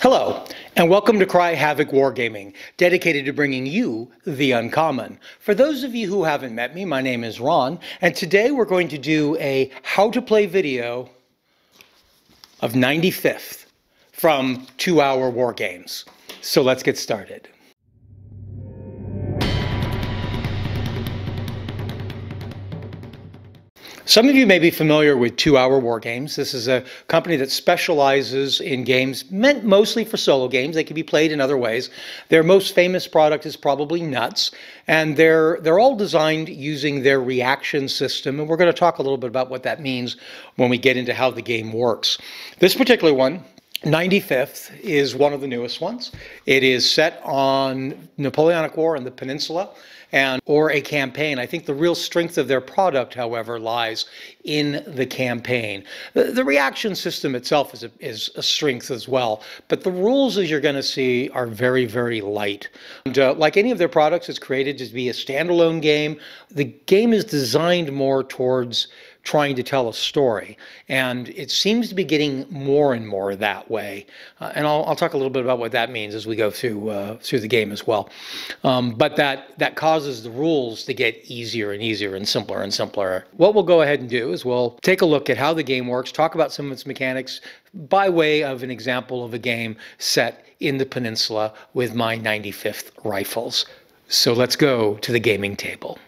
Hello, and welcome to Cry Havoc Wargaming, dedicated to bringing you the uncommon. For those of you who haven't met me, my name is Ron, and today we're going to do a how to play video of 95th from 2 Hour Wargames. So let's get started. Some of you may be familiar with 2 Hour Wargames. This is a company that specializes in games meant mostly for solo games. They can be played in other ways. Their most famous product is probably Nuts, and they're all designed using their reaction system, and we're going to talk a little bit about what that means when we get into how the game works. This particular one, 95th, is one of the newest ones. It is set on Napoleonic War in the Peninsula, or a campaign. I think the real strength of their product, however, lies in the campaign. The reaction system itself is a strength as well, but the rules, as you're going to see, are very, very light. And like any of their products, it's created to be a standalone game. The game is designed more towards trying to tell a story, and it seems to be getting more and more that way. And I'll talk a little bit about what that means as we go through the game as well. But that causes the rules to get easier and easier and simpler and simpler. What we'll go ahead and do is we'll take a look at how the game works, talk about some of its mechanics by way of an example of a game set in the Peninsula with my 95th rifles. So let's go to the gaming table.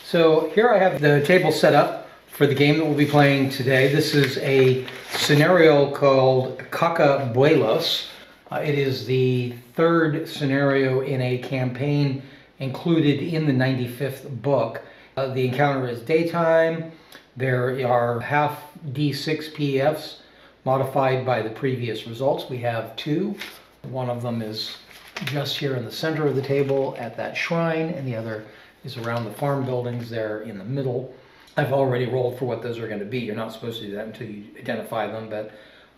So here I have the table set up for the game that we'll be playing today. This is a scenario called Cacabuelos. It is the third scenario in a campaign included in the 95th book. The encounter is daytime. There are half D6 PEFs modified by the previous results. We have two. One of them is just here in the center of the table at that shrine, and the other is around the farm buildings there in the middle. I've already rolled for what those are going to be. You're not supposed to do that until you identify them, but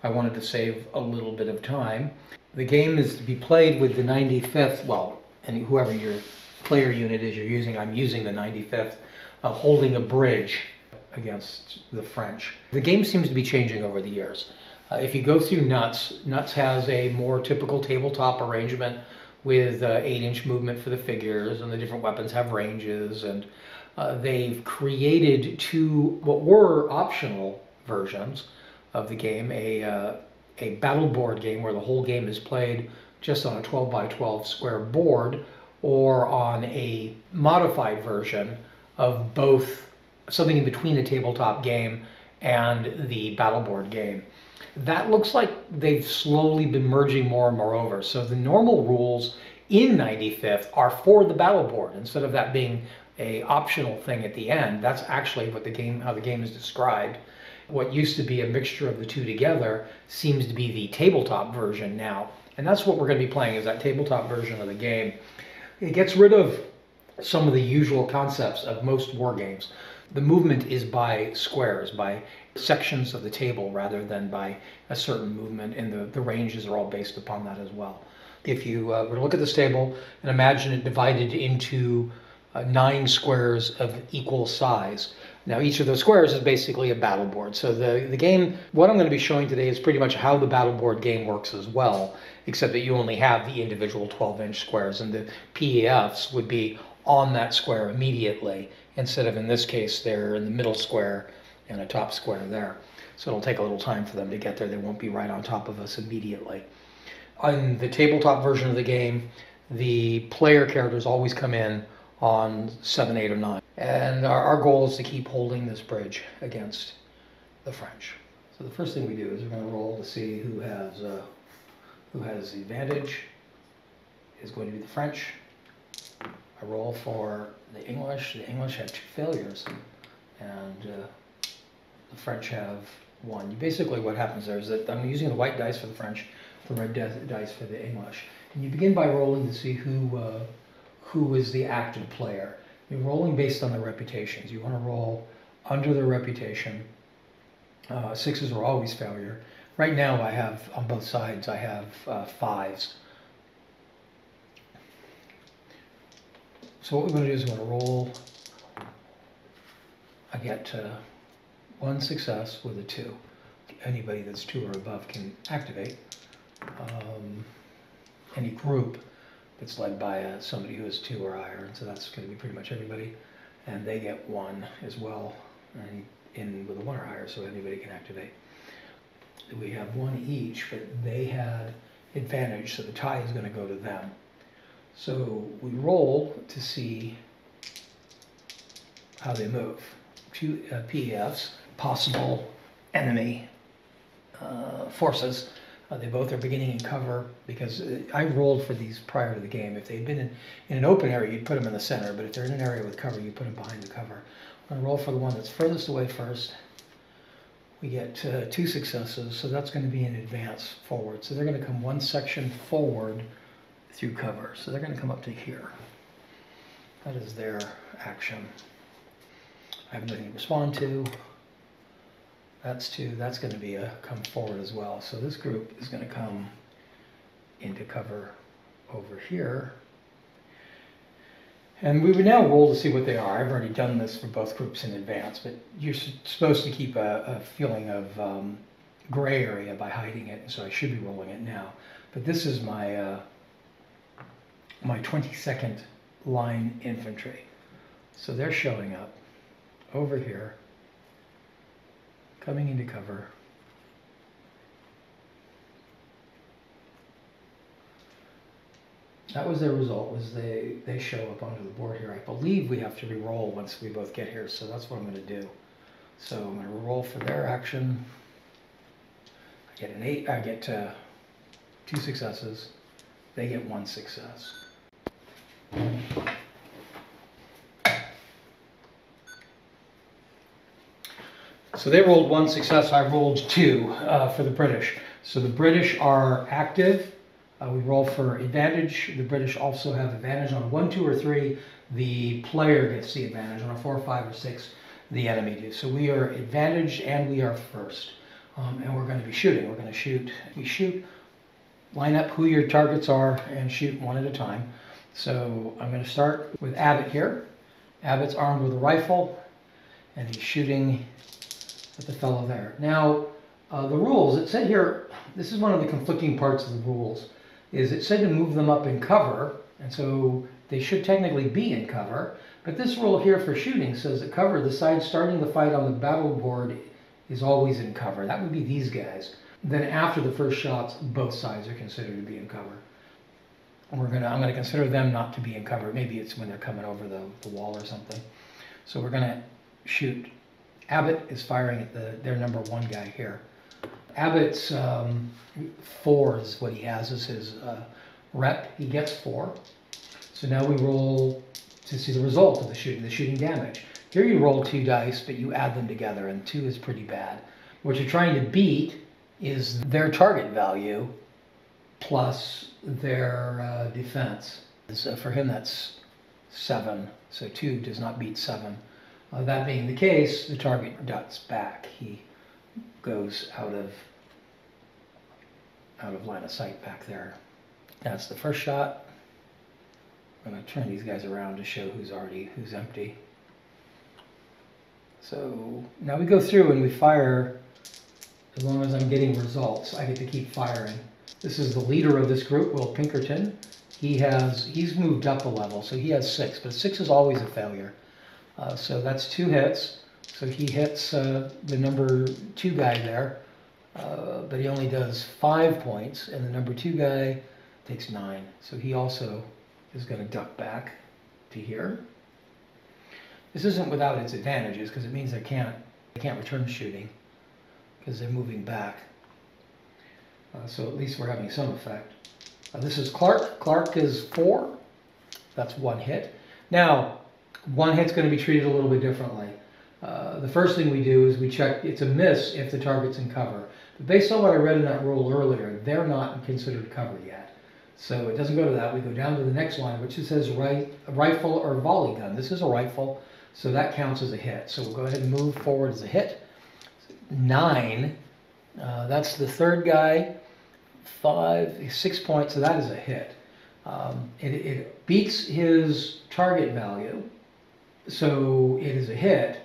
I wanted to save a little bit of time. The game is to be played with the 95th, well, and whoever your player unit is you're using, I'm using the 95th, holding a bridge against the French. The game seems to be changing over the years. If you go through Nuts, Nuts has a more typical tabletop arrangement with 8-inch movement for the figures, and the different weapons have ranges, and they've created two what were optional versions of the game, a battle board game where the whole game is played just on a 12 by 12 square board, or on a modified version of both, something in between a tabletop game and the battle board game. That looks like they've slowly been merging more and more over. So the normal rules in 95th are for the battle board. Instead of that being a optional thing at the end, that's actually what how the game is described. What used to be a mixture of the two together seems to be the tabletop version now. And that's what we're going to be playing, is that tabletop version of the game. It gets rid of some of the usual concepts of most war games. The movement is by squares, by sections of the table, rather than by a certain movement, and the ranges are all based upon that as well. If you were to look at this table and imagine it divided into 9 squares of equal size. Now each of those squares is basically a battle board. So the game, what I'm going to be showing today, is pretty much how the battle board game works as well, except that you only have the individual 12-inch squares, and the PEFs would be on that square immediately, instead of, in this case, they're in the middle square and a top square there. So it'll take a little time for them to get there. They won't be right on top of us immediately. On the tabletop version of the game, the player characters always come in on 7, 8, or 9. And our goal is to keep holding this bridge against the French. So the first thing we do is we're going to roll to see who has the advantage. Is going to be the French. I roll for the English. The English have 2 failures, and the French have 1. Basically what happens there is that I'm using the white dice for the French, the red dice for the English. And you begin by rolling to see who is the active player. You're rolling based on their reputations. You want to roll under their reputation Sixes are always failure. Right now I have, on both sides, I have fives. So what we're going to do is we're going to roll. I get one success with a 2. Anybody that's 2 or above can activate. Any group that's led by somebody who is 2 or higher, and so that's going to be pretty much everybody. And they get 1 as well, and in with a 1 or higher, so anybody can activate. We have 1 each, but they had advantage, so the tie is going to go to them. So we roll to see how they move. 2 PEFs, possible enemy forces. They both are beginning in cover, because I rolled for these prior to the game. If they'd been in an open area, you'd put them in the center, but if they're in an area with cover, you put them behind the cover. I'm going to roll for the one that's furthest away first. We get 2 successes, so that's going to be an advance forward. So they're going to come 1 section forward through cover. So they're going to come up to here. That is their action. I have nothing to respond to. That's 2. That's going to be a come forward as well. So this group is going to come into cover over here. And we would now roll to see what they are. I've already done this for both groups in advance, but you're supposed to keep a feeling of gray area by hiding it, so I should be rolling it now. But this is my my 22nd line infantry. So they're showing up over here, coming into cover. That was their result, was they show up onto the board here. I believe we have to re-roll once we both get here, so that's what I'm going to do. So I'm going to roll for their action. I get an 8, I get 2 successes. They get 1 success. So they rolled 1 success, I rolled 2 for the British. So the British are active. We roll for advantage. The British also have advantage on a 1, 2, or 3. The player gets the advantage. On a 4, 5, or 6, the enemy do. So we are advantaged and we are first. And we're going to be shooting. We're going to shoot. We shoot, line up who your targets are, and shoot one at a time. So I'm going to start with Abbott here. Abbott's armed with a rifle, and he's shooting at the fellow there. Now, the rules, it said here, this is one of the conflicting parts of the rules, is it said to move them up in cover, and so they should technically be in cover, but this rule here for shooting says that cover, the side starting the fight on the battle board, is always in cover. That would be these guys. Then after the first shots, both sides are considered to be in cover. I'm going to consider them not to be in cover. Maybe it's when they're coming over the wall or something. So we're going to shoot. Abbott is firing at their number 1 guy here. Abbott's 4 is what he has as his rep. He gets 4. So now we roll to see the result of the shooting damage. Here you roll 2 dice, but you add them together, and 2 is pretty bad. What you're trying to beat is their target value plus their defense. So for him, that's 7. So 2 does not beat 7. That being the case, the target ducks back. He goes out of line of sight back there. That's the first shot. I'm going to turn these guys around to show who's empty. So now we go through and we fire. As long as I'm getting results, I get to keep firing. This is the leader of this group, Will Pinkerton. He's moved up a level, so he has 6, but 6 is always a failure. So that's 2 hits. So he hits the number 2 guy there, but he only does 5 points, and the number 2 guy takes 9. So he also is going to duck back to here. This isn't without its advantages, because it means they can't return shooting, because they're moving back. So at least we're having some effect. This is Clark. Clark is 4. That's 1 hit. Now, 1 hit's going to be treated a little bit differently. The first thing we do is we check, it's a miss if the target's in cover. But based on what I read in that rule earlier, they're not considered cover yet. So it doesn't go to that. We go down to the next line, which it says rifle or volley gun. This is a rifle, so that counts as a hit. So we'll go ahead and move forward as a hit. 9. That's the third guy. 6 points, so that is a hit. It beats his target value, so it is a hit,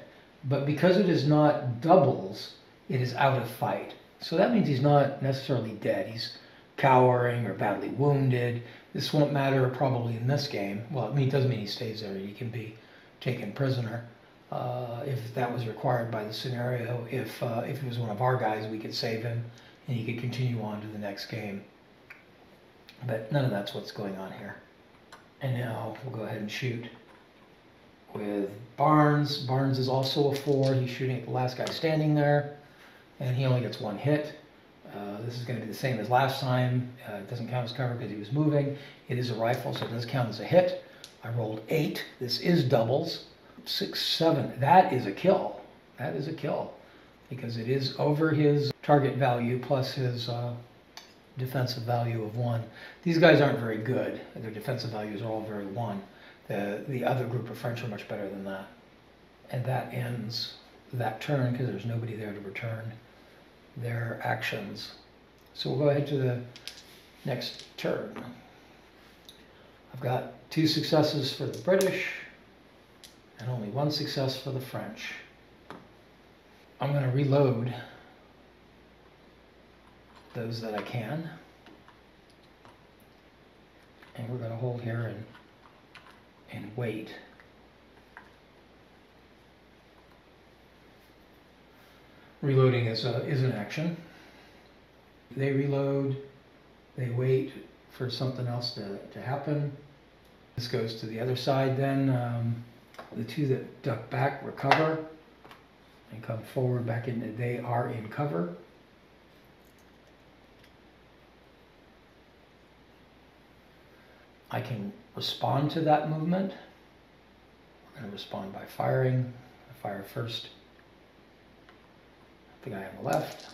but because it is not doubles, it is out of fight. So that means he's not necessarily dead. He's cowering or badly wounded. This won't matter probably in this game. Well, I mean, it doesn't mean he stays there. He can be taken prisoner if that was required by the scenario. If he was one of our guys, we could save him and he could continue on to the next game. But none of that's what's going on here. And now we'll go ahead and shoot with Barnes. Barnes is also a 4. He's shooting at the last guy standing there, and he only gets 1 hit. This is going to be the same as last time. It doesn't count as cover because he was moving. It is a rifle, so it does count as a hit. I rolled 8. This is doubles. 6, 7. That is a kill. That is a kill because it is over his target value plus his defensive value of 1. These guys aren't very good. Their defensive values are all very 1. The other group of French are much better than that. And that ends that turn because there's nobody there to return their actions. So we'll go ahead to the next turn. I've got 2 successes for the British and only 1 success for the French. I'm going to reload those that I can. And we're going to hold here and wait. Reloading is an action. They reload, they wait for something else to happen. This goes to the other side then. The 2 that duck back recover and come forward back in. They are in cover. I can respond to that movement. I'm going to respond by firing. I fire first. The guy on the left.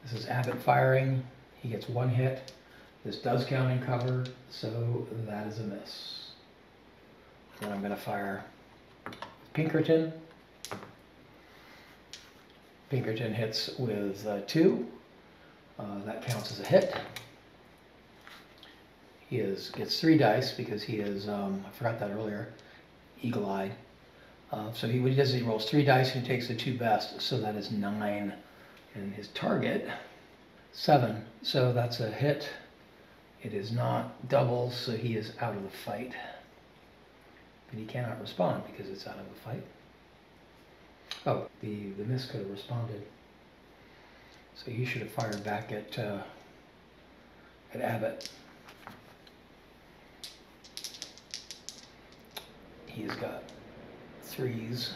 This is Abbott firing. He gets 1 hit. This does count in cover, so that is a miss. Then I'm going to fire Pinkerton. Pinkerton hits with 2. That counts as a hit. He gets 3 dice because he is, I forgot that earlier, eagle-eyed. So what he does is he rolls 3 dice and he takes the 2 best, so that is 9. And his target, 7, so that's a hit. It is not doubles, so he is out of the fight. But he cannot respond because it's out of the fight. Oh, the miss could have responded. So he should have fired back at Abbott. He's got 3s,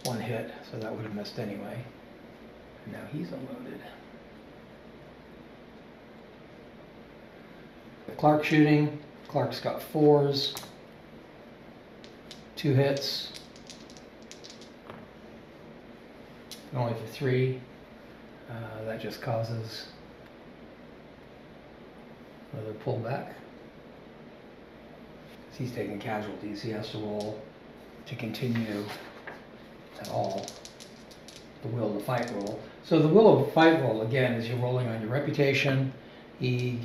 1 hit, so that would have missed anyway. And now he's unloaded. Clark shooting. Clark's got 4s, 2 hits, only for 3. That just causes another pullback. He's taking casualties. He has to roll to continue at all. The will to fight roll. So the will to fight roll again is you're rolling on your reputation. He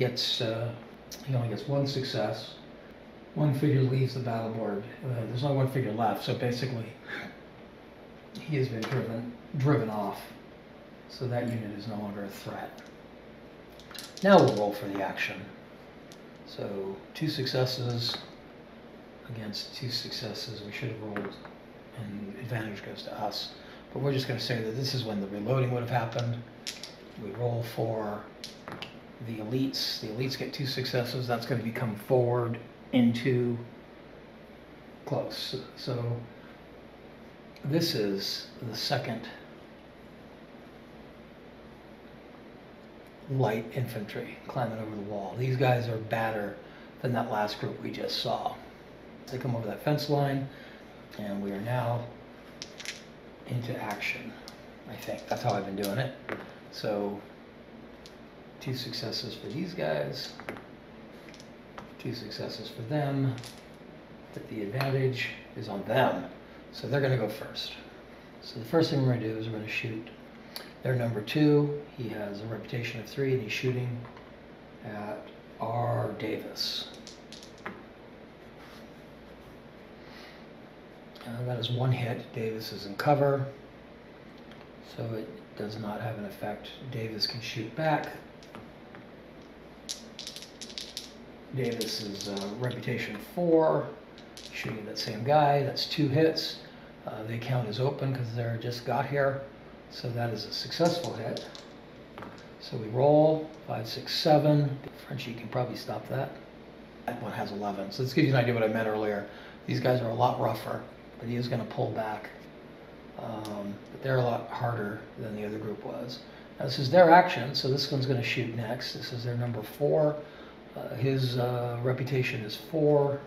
only gets 1 success. 1 figure leaves the battle board. There's only 1 figure left, so basically he has been driven off. So that unit is no longer a threat. Now we'll roll for the action. So 2 successes against 2 successes. We should have rolled, and advantage goes to us. But we're just going to say that this is when the reloading would have happened. We roll for the elites. The elites get 2 successes. That's going to become forward into close. So this is the second light infantry climbing over the wall. These guys are badder than that last group we just saw. They come over that fence line, and we are now into action. I think that's how I've been doing it. So 2 successes for these guys, 2 successes for them, but the advantage is on them. So they're going to go first. So the first thing we're going to do is we're going to shoot They're number 2. He has a reputation of 3, and he's shooting at R. Davis. That is 1 hit. Davis is in cover, so it does not have an effect. Davis can shoot back. Davis is reputation 4, shooting at that same guy. That's 2 hits. They count as open because they're just got here, so that is a successful hit. So we roll 5, 6, 7. Frenchie can probably stop that. That one has 11. So this gives you an idea what I meant earlier. These guys are a lot rougher, but he is going to pull back. But they're a lot harder than the other group was. Now this is their action, so this one's going to shoot next. This is their number 4. His reputation is 4.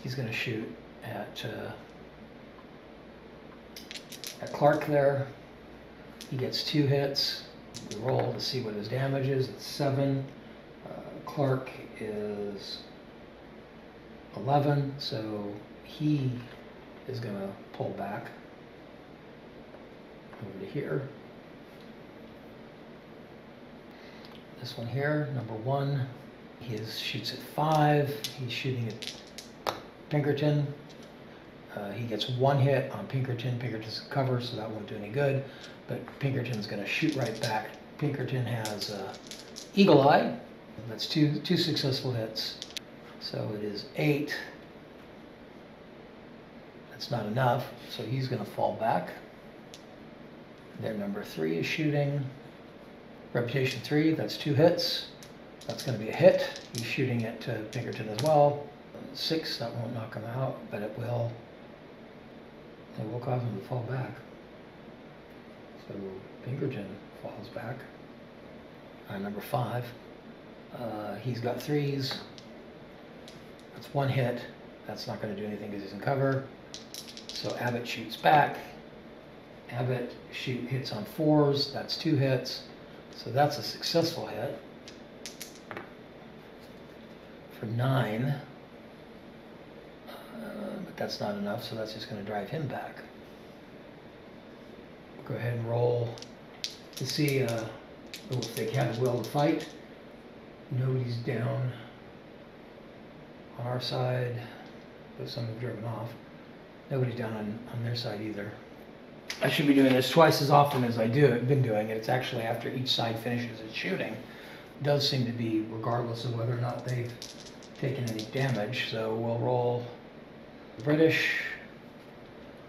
He's going to shoot at Clark there. He gets 2 hits. We roll to see what his damage is. It's 7. Clark is 11, so he is going to pull back over to here. This one here, number 1, he shoots at 5. He's shooting at Pinkerton. He gets 1 hit on Pinkerton. Pinkerton's in cover, so that won't do any good. But Pinkerton's going to shoot right back. Pinkerton has Eagle Eye. That's two successful hits. So it is 8. That's not enough, so he's going to fall back. Their number 3 is shooting. Reputation 3, that's 2 hits. That's going to be a hit. He's shooting at Pinkerton as well. 6, that won't knock him out, but it will cause him to fall back. So Pinkerton falls back. Number 5, he's got 3s. That's 1 hit. That's not going to do anything because he's in cover. So Abbott shoots back. Abbott hits on 4s. That's 2 hits. So that's a successful hit. For 9. But that's not enough, so that's just going to drive him back. We'll go ahead and roll to see if they have the will to fight. Nobody's down on our side, but some have driven off. Nobody's down on their side either. I should be doing this twice as often as I've been doing it. It's actually after each side finishes its shooting. It does seem to be regardless of whether or not they've taken any damage. So we'll roll the British.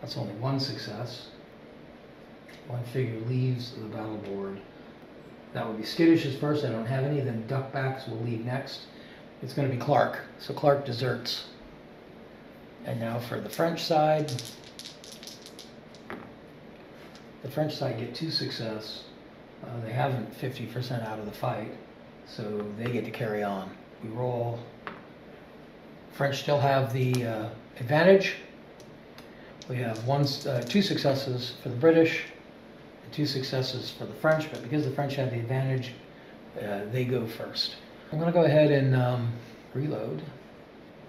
That's only 1 success. 1 figure leaves the battle board. That would be Skiddish's first. I don't have any. Then Duckbacks will leave next. It's going to be Clark. So Clark deserts. And now for the French side. The French side get 2 success. They haven't 50% out of the fight, so they get to carry on. We roll. French still have the advantage. We have 2 successes for the British, and 2 successes for the French, but because the French have the advantage, they go first. I'm going to go ahead and reload.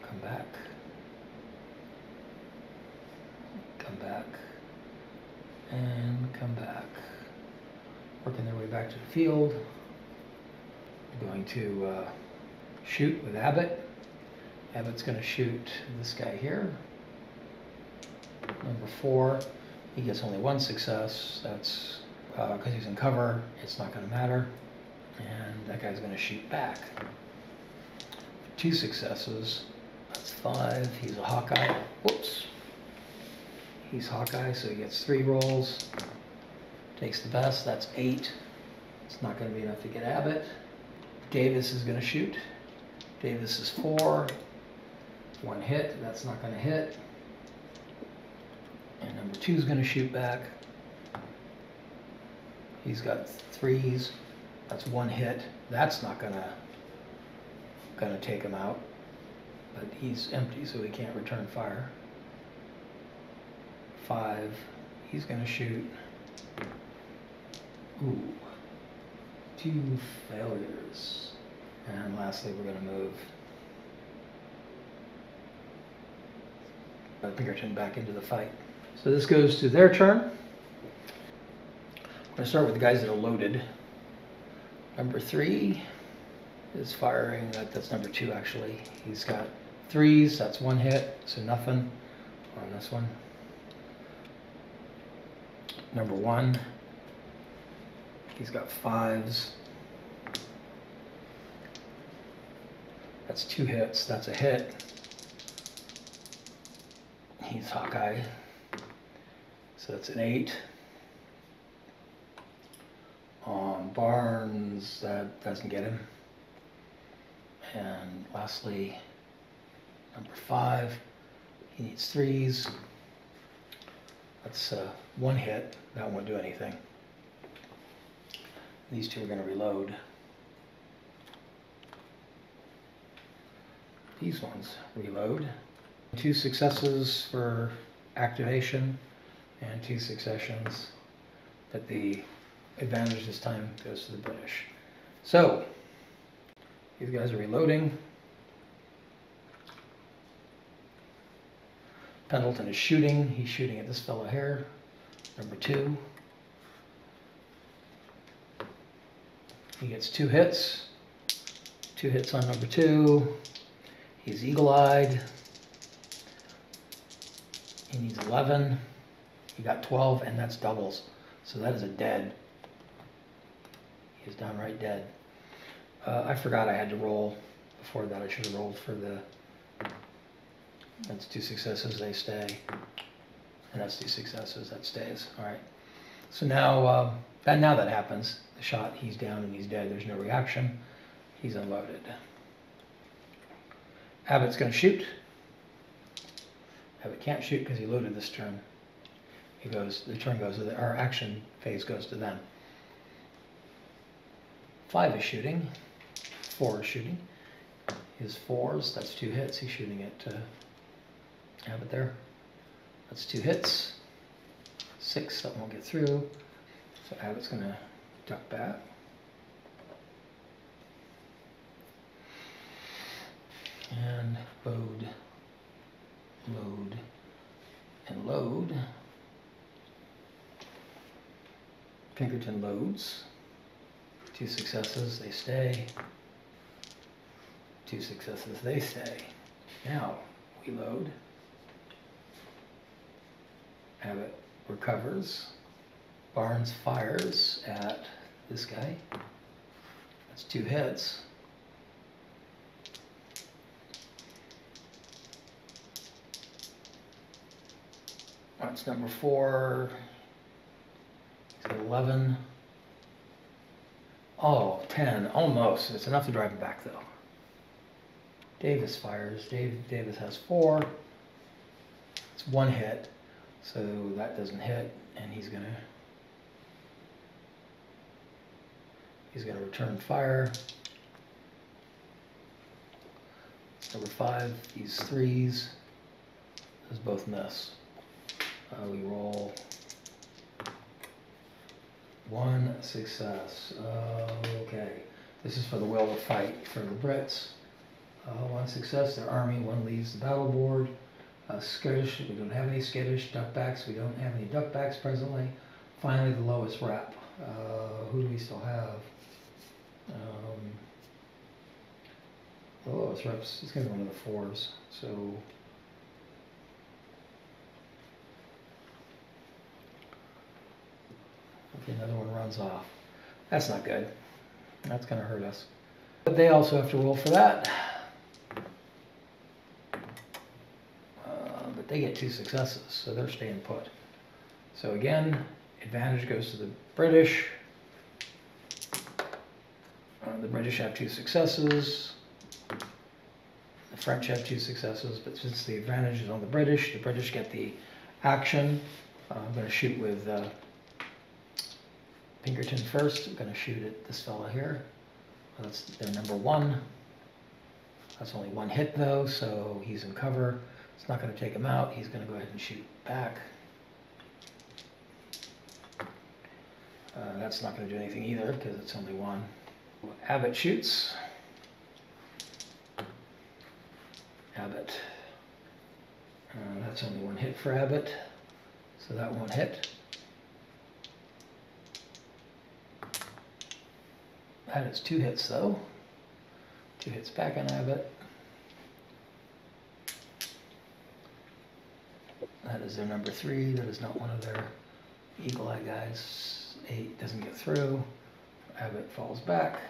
Come back. Come back. And come back. Working their way back to the field. I'm going to shoot with Abbott. Abbott's going to shoot this guy here. Number 4. He gets only 1 success. That's because he's in cover. It's not going to matter. And that guy's going to shoot back. 2 successes. That's 5. He's a Hawkeye. Whoops. He's Hawkeye, so he gets 3 rolls. Takes the best, that's 8. It's not going to be enough to get Abbott. Davis is going to shoot. Davis is 4. 1 hit, that's not going to hit. And number 2 is going to shoot back. He's got 3s. That's 1 hit. That's not going to take him out. But he's empty, so he can't return fire. 5. He's going to shoot. Ooh. 2 failures. And lastly, we're going to move Pinkerton back into the fight. So this goes to their turn. going to start with the guys that are loaded. Number 3 is firing. That's number 2 actually. He's got 3s. That's 1 hit, so nothing on this one. Number 1. He's got 5s. That's 2 hits. That's a hit. He's Hawkeye. So that's an 8. On Barnes, that doesn't get him. And lastly, number 5, he needs 3s. That's 1 hit. That won't do anything. These 2 are going to reload. These ones reload. 2 successes for activation and 2 successions, but the advantage this time goes to the British. So these guys are reloading. Pendleton is shooting. He's shooting at this fellow here, number 2. He gets 2 hits. 2 hits on number 2. He's eagle-eyed. He needs 11. He got 12, and that's doubles. So that is a dead. He is downright dead. I forgot I had to roll. Before that, I should have rolled for the... That's 2 successes, they stay. And that's 2 successes, that stays. All right. So now, now that happens. The shot, he's down and he's dead. There's no reaction. He's unloaded. Abbott's going to shoot. Abbott can't shoot because he loaded this turn. The turn goes to our action phase goes to them. 5 is shooting. 4 is shooting. His 4s, that's 2 hits. He's shooting at Abbott there. That's 2 hits. 6, that won't get through. So Abbott's going to duck back. And load, load, and load. Pinkerton loads. 2 successes, they stay. 2 successes, they stay. Now we load. Abbott recovers. Barnes fires at this guy. That's 2 hits. That's number 4. He's got 11. Oh, 10. Almost. It's enough to drive him back, though. Davis fires. Davis has 4. It's 1 hit. So that doesn't hit. And he's gonna return fire. Number 5. These 3s. Those both miss. We roll 1 success. Okay, this is for the will to fight for the Brits. 1 success, their army. 1 leaves the battle board. Skirmish, we don't have any skittish. Duckbacks, we don't have any duckbacks presently. Finally, the lowest rep. Who do we still have? The lowest reps, it's going to be one of the 4s. So okay, another one runs off. That's not good. That's going to hurt us. But they also have to roll for that. But they get 2 successes, so they're staying put. So again, advantage goes to the British. The British have 2 successes. The French have 2 successes, but since the advantage is on the British get the action. I'm going to shoot with Pinkerton first. I'm going to shoot at this fella here. That's their number 1. That's only 1 hit though, so he's in cover. It's not going to take him out. He's going to go ahead and shoot back. That's not going to do anything either because it's only 1. Abbott shoots. Abbott. That's only 1 hit for Abbott, so that won't hit. That is 2 hits though. 2 hits back on Havoc. That is their number 3. That is not one of their Eagle Eye guys. 8 doesn't get through. Havoc falls back.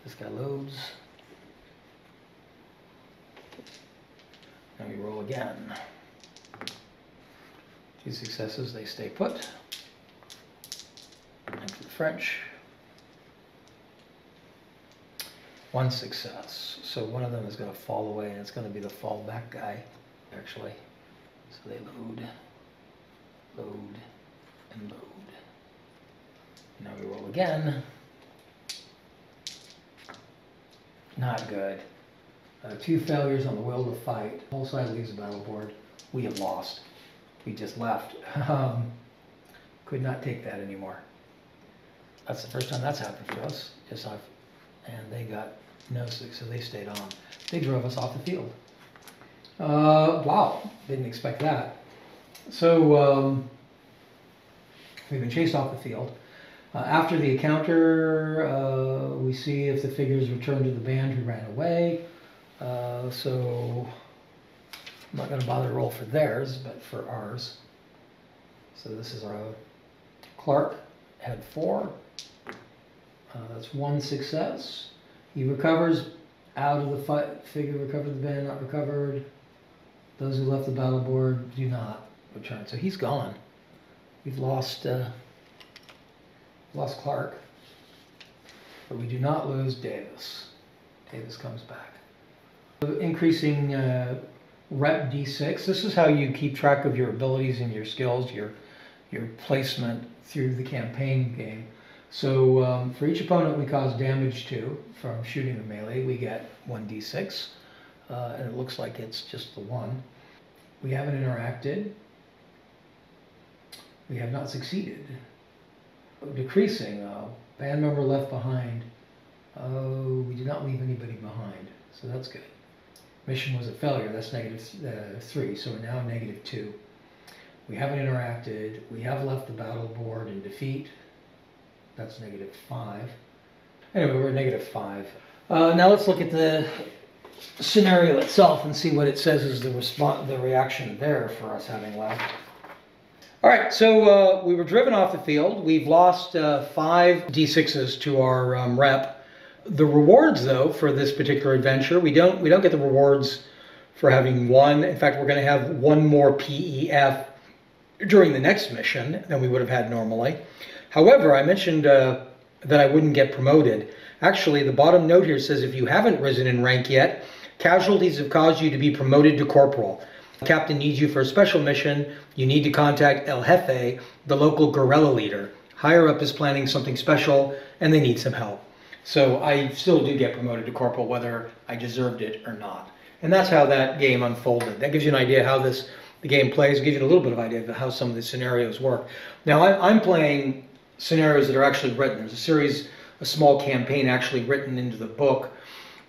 This guy loads. And we roll again. 2 successes, they stay put. And for the French. 1 success. So one of them is going to fall away, and it's going to be the fall back guy, actually. So they load, load, and load. Now we roll again. Not good. 2 failures on the will to fight. Whole side leaves the battle board. We have lost. We just left. Could not take that anymore. That's the first time that's happened for us. And they got no 6, so they stayed on. They drove us off the field. Wow, didn't expect that. So we've been chased off the field. After the encounter, we see if the figures return to the band who ran away. So I'm not going to bother to roll for theirs, but for ours. So this is our Clark, had 4. That's 1 success. He recovers out of the fight. Figure recovered the band, not recovered. Those who left the battle board do not return. So he's gone. We've lost Clark, but we do not lose Davis. Davis comes back. Increasing rep D6. This is how you keep track of your abilities and your skills, your placement through the campaign game. So for each opponent we cause damage to from shooting the melee, we get 1d6, and it looks like it's just the 1. We haven't interacted. We have not succeeded. Decreasing, band member left behind. Oh, we did not leave anybody behind, so that's good. Mission was a failure, that's -3, so we're now -2. We haven't interacted. We have left the battle board in defeat. That's -5. Anyway, we're at -5. Now let's look at the scenario itself and see what it says is the reaction there for us having left. All right, so we were driven off the field. We've lost 5 D6s to our rep. The rewards, though, for this particular adventure, we don't get the rewards for having 1. In fact, we're going to have 1 more PEF during the next mission than we would have had normally. However, I mentioned that I wouldn't get promoted. Actually, the bottom note here says if you haven't risen in rank yet, casualties have caused you to be promoted to corporal. The captain needs you for a special mission. You need to contact El Jefe, the local guerrilla leader. Higher up is planning something special, and they need some help. So I still do get promoted to corporal, whether I deserved it or not. And that's how that game unfolded. That gives you an idea how the game plays. It gives you a little bit of idea of how some of the scenarios work. Now, I'm playing scenarios that are actually written. There's a small campaign actually written into the book,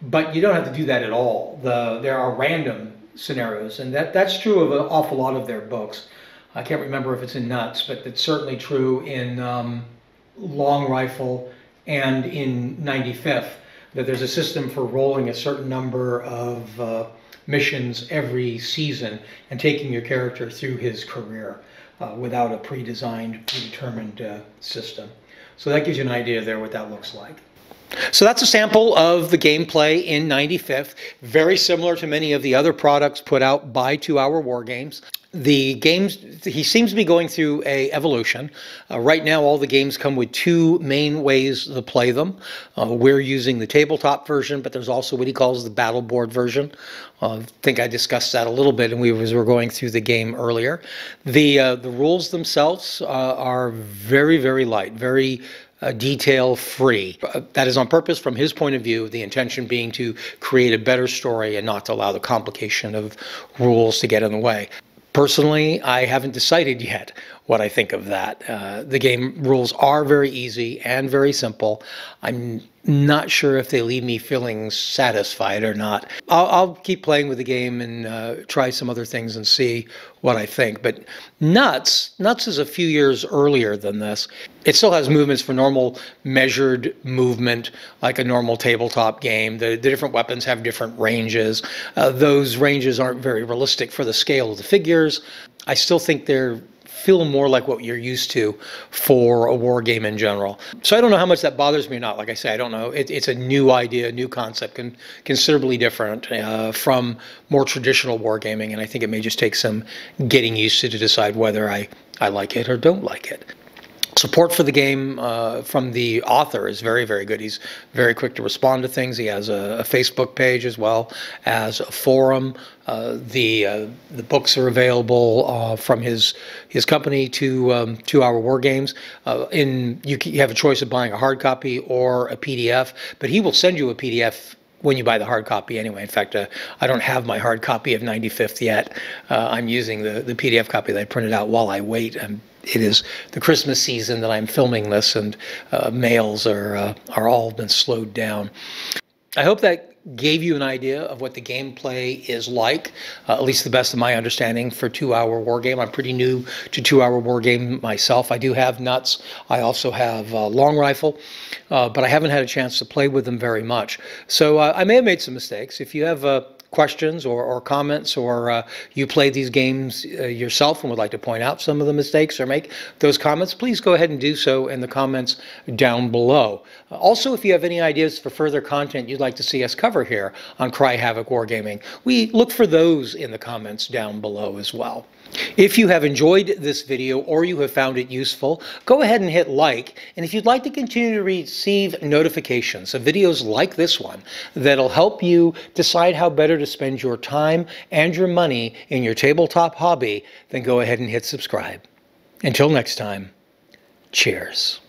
but you don't have to do that at all. There are random scenarios, and that's true of an awful lot of their books. I can't remember if it's in Nuts, but it's certainly true in Long Rifle and in 95th, that there's a system for rolling a certain number of missions every season and taking your character through his career without a pre-designed, predetermined system. So that gives you an idea there what that looks like. So that's a sample of the gameplay in 95th, very similar to many of the other products put out by 2 Hour Wargames. The games, he seems to be going through a evolution. Right now, all the games come with 2 main ways to play them. We're using the tabletop version, but there's also what he calls the battle board version. I think I discussed that a little bit, and we were going through the game earlier. The rules themselves are very, very light, very detail-free. That is on purpose from his point of view, the intention being to create a better story and not to allow the complication of rules to get in the way. Personally, I haven't decided yet what I think of that. The game rules are very easy and very simple. I'm not sure if they leave me feeling satisfied or not. I'll keep playing with the game and try some other things and see what I think. But Nuts is a few years earlier than this. It still has movements for normal measured movement, like a normal tabletop game. The different weapons have different ranges. Those ranges aren't very realistic for the scale of the figures. I still think they're feel more like what you're used to for a war game in general. So I don't know how much that bothers me or not. Like I say, I don't know. It's a new idea, a new concept, considerably different from more traditional wargaming, and I think it may just take some getting used to decide whether I like it or don't like it. Support for the game from the author is very, very good. He's very quick to respond to things. He has a Facebook page as well as a forum. The books are available from his company to 2 Hour Wargames. You have a choice of buying a hard copy or a PDF, but he will send you a PDF when you buy the hard copy anyway. In fact, I don't have my hard copy of 95th yet. I'm using the PDF copy that I printed out while I wait. It is the Christmas season that I'm filming this, and mails are all been slowed down. I hope that gave you an idea of what the gameplay is like, at least the best of my understanding for 2 Hour Wargame. I'm pretty new to 2 Hour Wargame myself. I do have Nuts. I also have Long Rifle, but I haven't had a chance to play with them very much. So I may have made some mistakes. If you have questions or comments, or you play these games yourself and would like to point out some of the mistakes or make those comments, please go ahead and do so in the comments down below. Also, if you have any ideas for further content you'd like to see us cover here on Cry Havoc Wargaming, we look for those in the comments down below as well. If you have enjoyed this video or you have found it useful, go ahead and hit like. And if you'd like to continue to receive notifications of videos like this one that'll help you decide how better to spend your time and your money in your tabletop hobby, then go ahead and hit subscribe. Until next time, cheers.